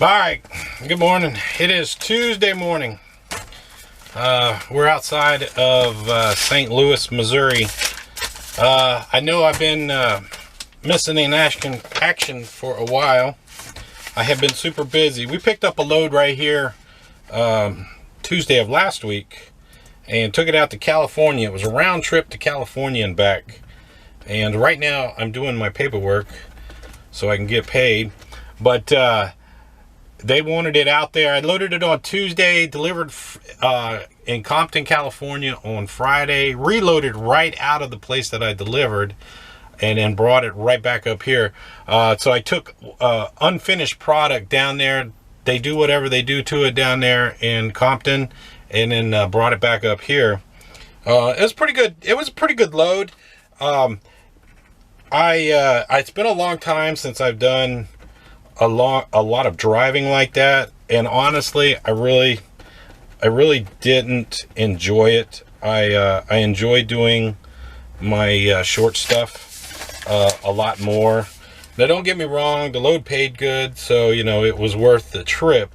All right, good morning. It is Tuesday morning. We're outside of St. Louis, Missouri. I know I've been missing in action for a while. I have been super busy. We picked up a load right here Tuesday of last week and took it out to California. It was a round trip to California and back. And right now I'm doing my paperwork so I can get paid. But they wanted it out there. I loaded it on Tuesday, delivered in Compton, California on Friday, reloaded right out of the place that I delivered, and then brought it right back up here. So I took unfinished product down there. They do whatever they do to it down there in Compton, and then brought it back up here. It was pretty good. It was a pretty good load. It's been a long time since I've done a lot of driving like that, and honestly I really didn't enjoy it. I enjoy doing my short stuff a lot more. Now don't get me wrong, the load paid good, so you know it was worth the trip.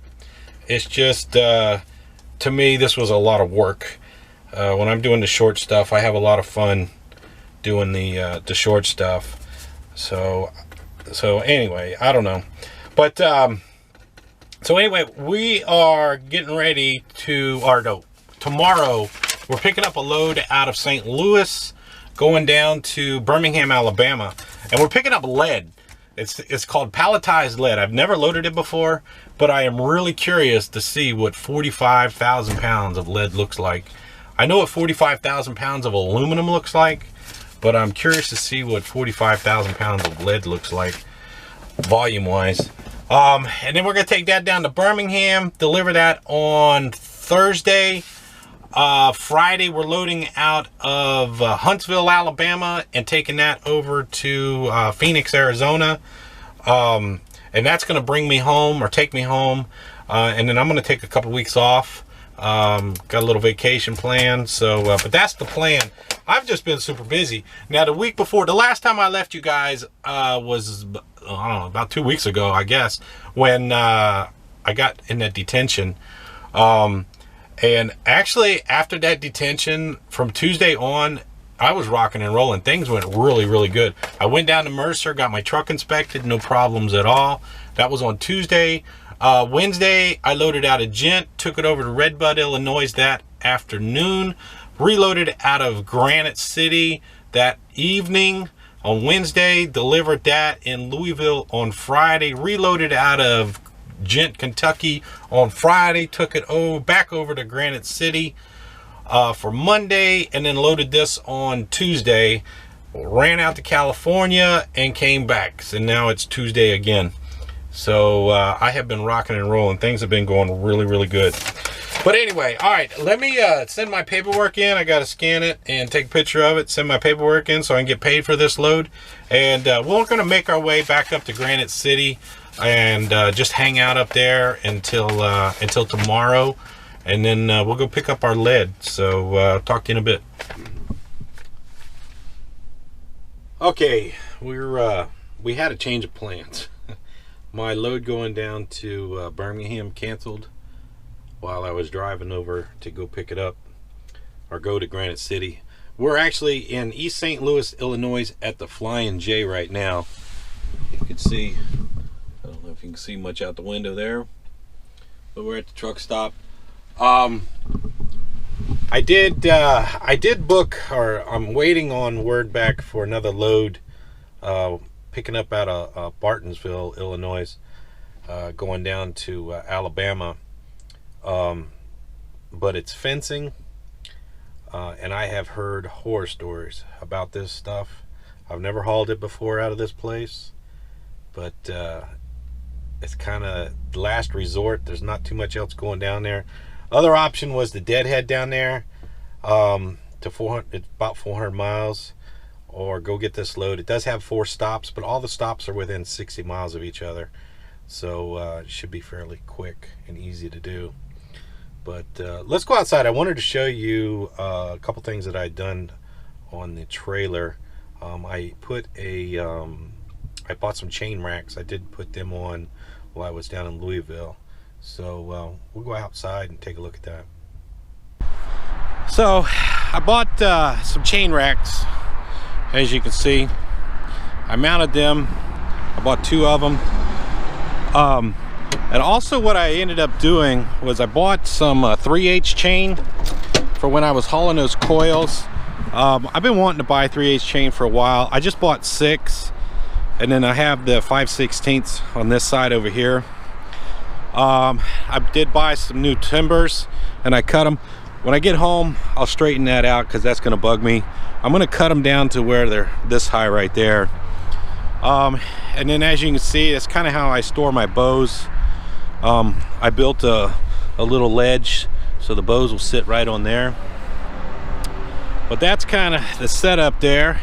It's just to me this was a lot of work. When I'm doing the short stuff, I have a lot of fun doing the short stuff. So anyway, I don't know. But, so anyway, we are getting ready to, tomorrow, we're picking up a load out of St. Louis, going down to Birmingham, Alabama, and we're picking up lead. It's called palletized lead. I've never loaded it before, but I am really curious to see what 45,000 pounds of lead looks like. I know what 45,000 pounds of aluminum looks like, but I'm curious to see what 45,000 pounds of lead looks like, volume-wise. And then we're gonna take that down to Birmingham, deliver that on Thursday. Friday we're loading out of Huntsville, Alabama, and taking that over to Phoenix, Arizona. And that's gonna bring me home, or take me home, and then I'm gonna take a couple weeks off. Got a little vacation plan, so but that's the plan. I've just been super busy. Now the week before, the last time I left you guys was, I don't know, about 2 weeks ago, I guess, when I got in that detention. And actually after that detention, from Tuesday on, I was rocking and rolling. Things went really good. I went down to Mercer, got my truck inspected, no problems at all. That was on Tuesday. Wednesday, I loaded out a Gent, took it over to Redbud, Illinois that afternoon, reloaded out of Granite City that evening on Wednesday, delivered that in Louisville on Friday, reloaded out of Gent, Kentucky on Friday, took it back over to Granite City for Monday, and then loaded this on Tuesday, ran out to California and came back. So now it's Tuesday again. So I have been rocking and rolling. Things have been going really good. But anyway, all right, let me send my paperwork in. I got to scan it and take a picture of it, send my paperwork in so I can get paid for this load. And we're going to make our way back up to Granite City and just hang out up there until tomorrow. And then we'll go pick up our lead. So talk to you in a bit. Okay, we had a change of plans. My load going down to Birmingham canceled while I was driving over to go pick it up, or go to Granite City. We're actually in East St. Louis, Illinois at the Flying J right now. You can see, I don't know if you can see much out the window there, but we're at the truck stop. I did book, or I'm waiting on word back for another load, picking up out of Bartonsville, Illinois, going down to Alabama, but it's fencing, and I have heard horror stories about this stuff. I've never hauled it before out of this place, but it's kind of last resort. There's not too much else going down there. Other option was the Deadhead down there, to 400, it's about 400 miles. Or go get this load. It does have 4 stops, but all the stops are within 60 miles of each other, so it should be fairly quick and easy to do. But let's go outside. I wanted to show you a couple things that I'd done on the trailer. I bought some chain racks. I did put them on while I was down in Louisville. So we'll go outside and take a look at that. So I bought some chain racks. As you can see, I mounted them. I bought 2 of them. And also what I ended up doing was I bought some 3/8 chain for when I was hauling those coils. I've been wanting to buy 3/8 chain for a while. I just bought 6, and then I have the 5/16 on this side over here. I did buy some new timbers and I cut them. When I get home, I'll straighten that out because that's going to bug me. I'm going to cut them down to where they're this high right there. And then as you can see, that's kind of how I store my bows. I built a little ledge so the bows will sit right on there. But that's kind of the setup there.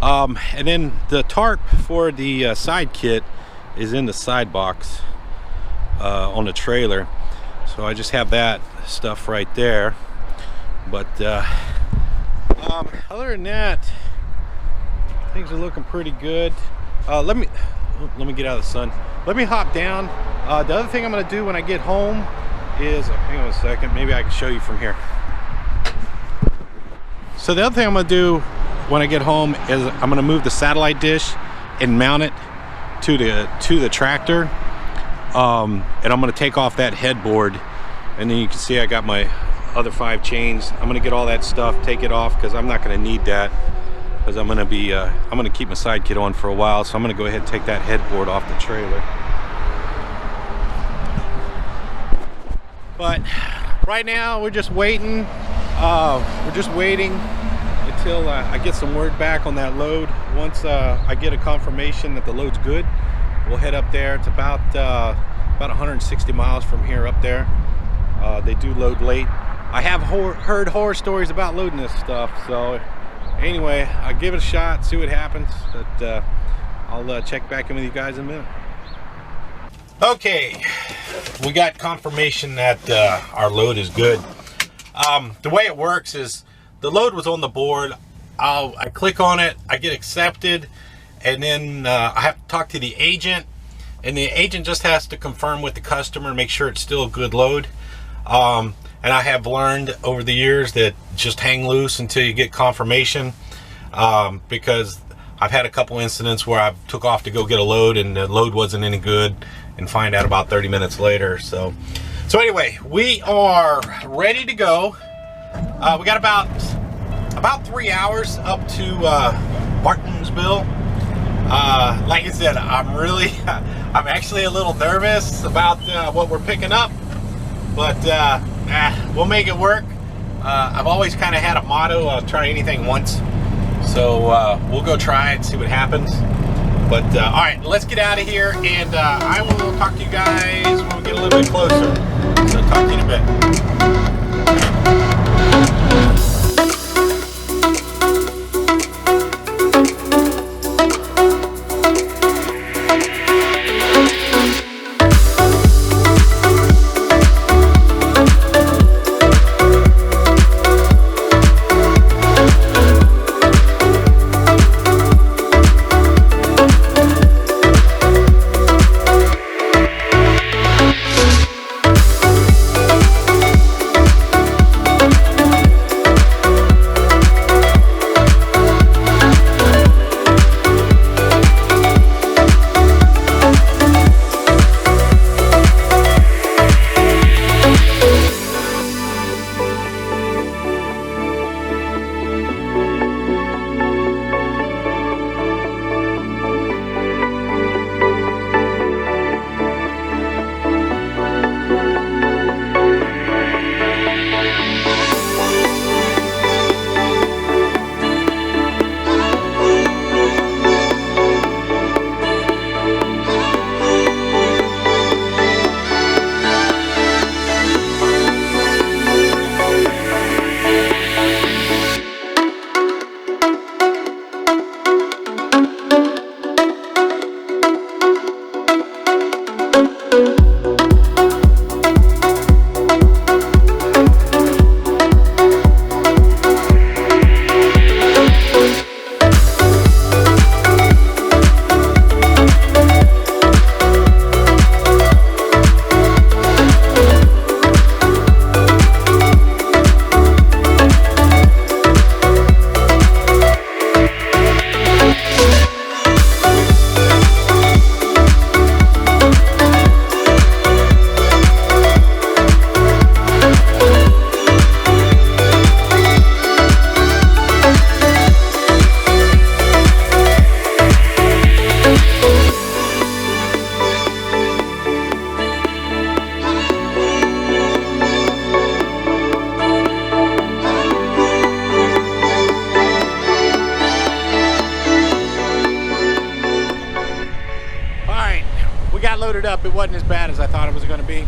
And then the tarp for the side kit is in the side box on the trailer. So I just have that stuff right there. But other than that, things are looking pretty good. Let me get out of the sun. Let me hop down. The other thing I'm going to do when I get home is, hang on a second, maybe I can show you from here. So the other thing I'm going to do when I get home is I'm going to move the satellite dish and mount it to the tractor. And I'm going to take off that headboard, and then you can see I got my other 5 chains. I'm going to get all that stuff, take it off, because I'm not going to need that, because I'm going to keep my side kit on for a while. So I'm going to go ahead and take that headboard off the trailer. But right now we're just waiting. Until I get some word back on that load. Once I get a confirmation that the load's good, we'll head up there. It's about 160 miles from here up there. They do load late. I have heard horror stories about loading this stuff. So anyway, I'll give it a shot, see what happens. But I'll check back in with you guys in a minute. Okay, we got confirmation that our load is good. The way it works is the load was on the board. I click on it, I get accepted, and then I have to talk to the agent, and the agent just has to confirm with the customer, make sure it's still a good load. And I have learned over the years that just hang loose until you get confirmation, because I've had a couple incidents where I took off to go get a load and the load wasn't any good, and find out about 30 minutes later. So anyway, we are ready to go. We got about 3 hours up to Martinsville. Like I said, I'm actually a little nervous about what we're picking up, but we'll make it work. I've always kind of had a motto, I'll try anything once. So we'll go try it, see what happens. But all right, let's get out of here, and I will talk to you guys when we get a little bit closer. So talk to you in a bit. we got loaded up. It wasn't as bad as I thought it was going to be.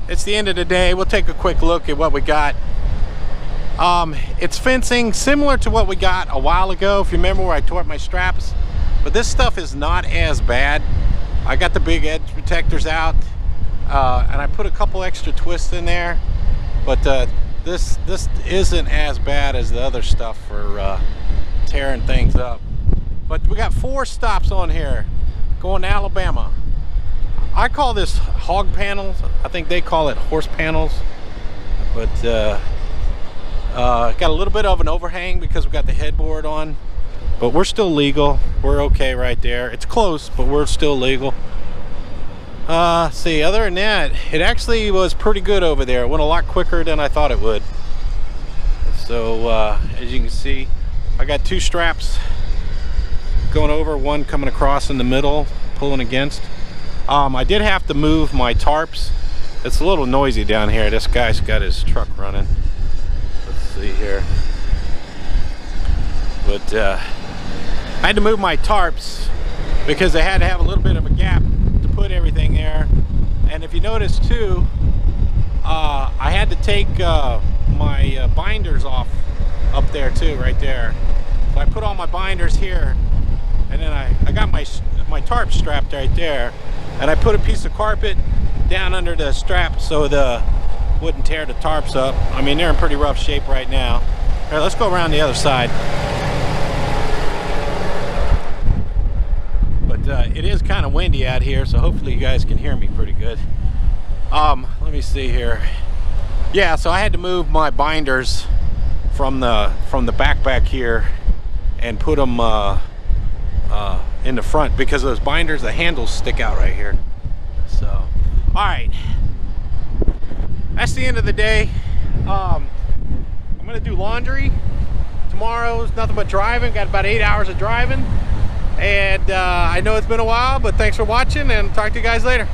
It's the end of the day. We'll take a quick look at what we got. It's fencing similar to what we got a while ago, if you remember, where I tore up my straps. But this stuff is not as bad. I got the big edge protectors out, and I put a couple extra twists in there. But this isn't as bad as the other stuff for tearing things up. But we got 4 stops on here going to Alabama. I call this hog panels. I think they call it horse panels. But got a little bit of an overhang because we got the headboard on. But we're still legal. We're okay right there. It's close, but we're still legal. See, other than that, it actually was pretty good over there. It went a lot quicker than I thought it would. So, as you can see, I got 2 straps going over, one coming across in the middle, pulling against. I did have to move my tarps. It's a little noisy down here. This guy's got his truck running. Let's see here. But, I had to move my tarps because they had to have a little bit of a gap to put everything there. And if you notice too, I had to take my binders off up there too, right there. So I put all my binders here, and then I got my tarp strapped right there, and I put a piece of carpet down under the strap so the wouldn't tear the tarps up. I mean, they're in pretty rough shape right now. All right, let's go around the other side. It is kind of windy out here, so hopefully you guys can hear me pretty good. Let me see here. Yeah, so I had to move my binders from the back here and put them in the front, because those binders, the handles stick out right here. So, all right, that's the end of the day. I'm gonna do laundry tomorrow's nothing but driving. Got about 8 hours of driving. And I know it's been a while, but thanks for watching, and talk to you guys later.